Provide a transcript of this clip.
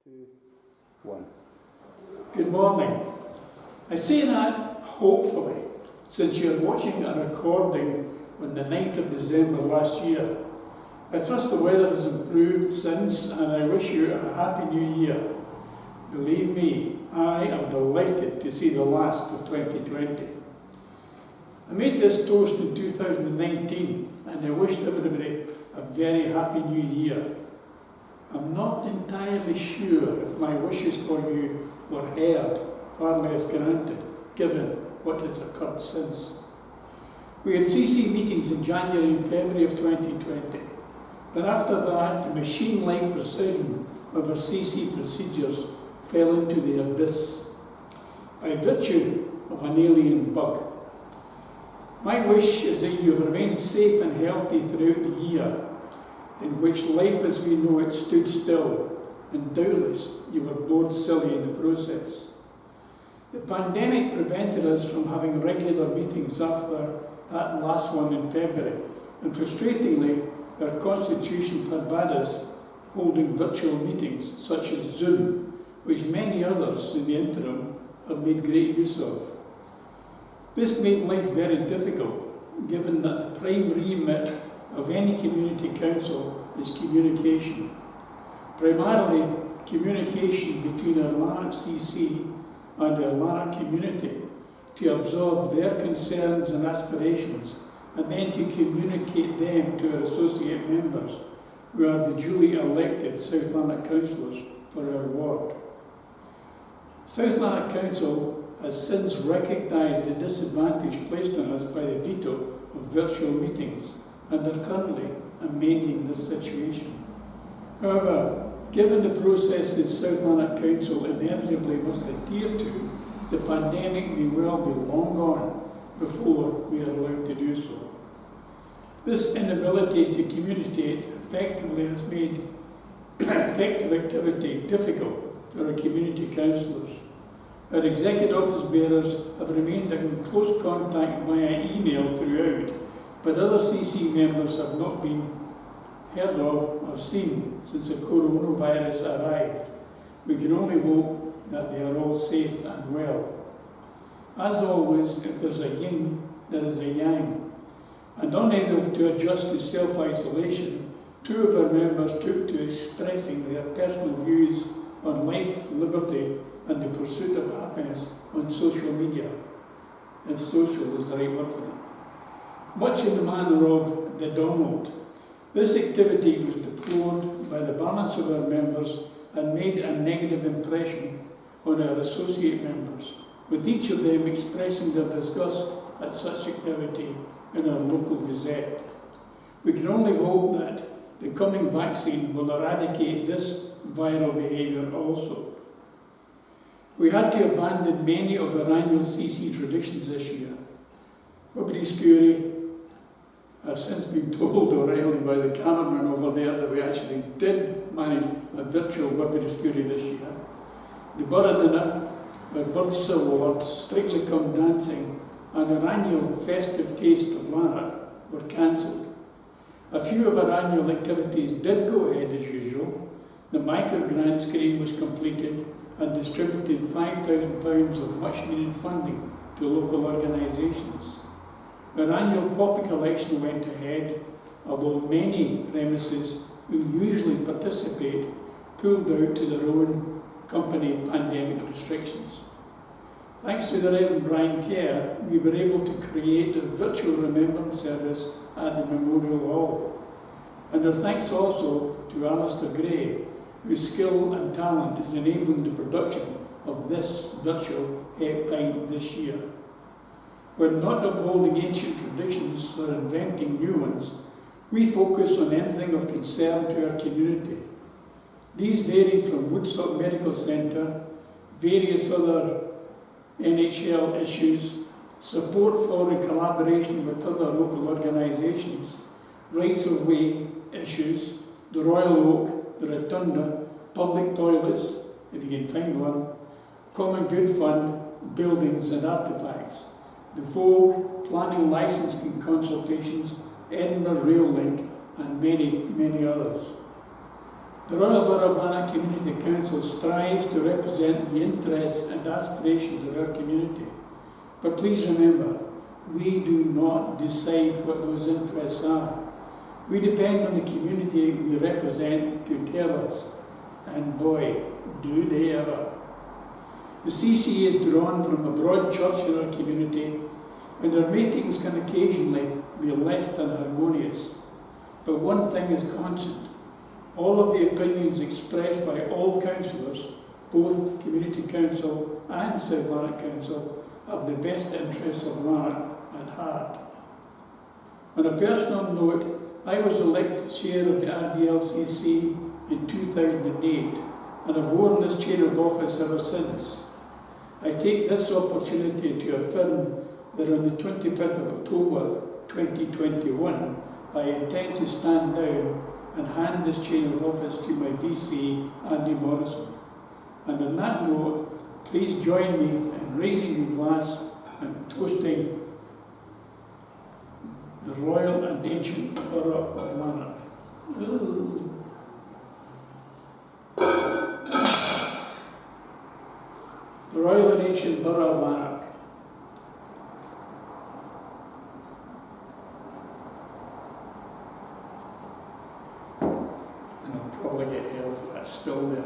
2, 1. Good morning. I say that hopefully, since you're watching a recording on the 9th of December last year. I trust the weather has improved since, and I wish you a happy new year. Believe me, I am delighted to see the last of 2020. I made this toast in 2019, and I wished everybody a very happy new year. I'm not entirely sure if my wishes for you were heard, far less granted, given what has occurred since. We had CC meetings in January and February of 2020, but after that, the machine-like precision of our CC procedures fell into the abyss by virtue of an alien bug. My wish is that you have remained safe and healthy throughout the year, in which life as we know it stood still, and doubtless you were bored silly in the process. The pandemic prevented us from having regular meetings after that last one in February, and frustratingly, our constitution forbade us holding virtual meetings such as Zoom, which many others in the interim have made great use of. This made life very difficult, given that the prime remit of any community council is communication. Primarily, communication between our Lanark CC and our Lanark community to absorb their concerns and aspirations, and then to communicate them to our associate members, who are the duly elected South Lanark councillors for our ward. South Lanark Council has since recognised the disadvantage placed on us by the veto of virtual meetings, and are currently amending this situation. However, given the processes South Lanark Council inevitably must adhere to, the pandemic may well be long gone before we are allowed to do so. This inability to communicate effectively has made effective activity difficult for our community councillors. Our executive office bearers have remained in close contact via email throughout, but other CC members have not been heard of or seen since the coronavirus arrived. We can only hope that they are all safe and well. As always, if there's a yin, there is a yang. And unable to adjust to self-isolation, two of our members took to expressing their personal views on life, liberty, and the pursuit of happiness on social media, if social is the right word for it. Much in the manner of the Donald. This activity was deplored by the balance of our members and made a negative impression on our associate members, with each of them expressing their disgust at such activity in our local gazette. We can only hope that the coming vaccine will eradicate this viral behaviour also. We had to abandon many of our annual CC traditions this year. Whippity Skewery, I've since been told already by the cameraman over there that we actually did manage a virtual Whippity Skewery this year. The Burgh dinner, our Burgh Awards, Strictly Come Dancing, and our annual festive taste of Lanark were cancelled. A few of our annual activities did go ahead as usual. The micro grant scheme was completed and distributed £5,000 of much needed funding to local organisations. Our annual poppy collection went ahead, although many premises who usually participate pulled out to their own company pandemic restrictions. Thanks to the Reverend Brian Kerr, we were able to create a virtual remembrance service at the Memorial Hall. And our thanks also to Alistair Gray, whose skill and talent is enabling the production of this virtual Het Pint this year. We're not upholding ancient traditions or inventing new ones. We focus on anything of concern to our community. These varied from Woodstock Medical Centre, various other NHL issues, support for and collaboration with other local organisations, rights of way issues, the Royal Oak, the Rotunda, public toilets, if you can find one, Common Good Fund, buildings and artefacts, the Vogue, planning licensing consultations, Edinburgh Rail Link, and many, many others. The Royal Borough of Lanark Community Council strives to represent the interests and aspirations of our community. But please remember, we do not decide what those interests are. We depend on the community we represent to tell us, and boy, do they ever. The CC is drawn from a broad church in our community, and our meetings can occasionally be less than harmonious. But one thing is constant: all of the opinions expressed by all councillors, both Community Council and South Lanark Council, have the best interests of Lanark at heart. On a personal note, I was elected chair of the RBLCC in 2008 and have worn this chair of office ever since. I take this opportunity to affirm that on the 25th of October 2021, I intend to stand down and hand this chair of office to my VC, Andy Morrison. And on that note, please join me in raising the glass and toasting the Royal and Ancient Borough of Lanark. The Royal and Ancient Borough of Lanark. And I'll probably get hell for that spill there.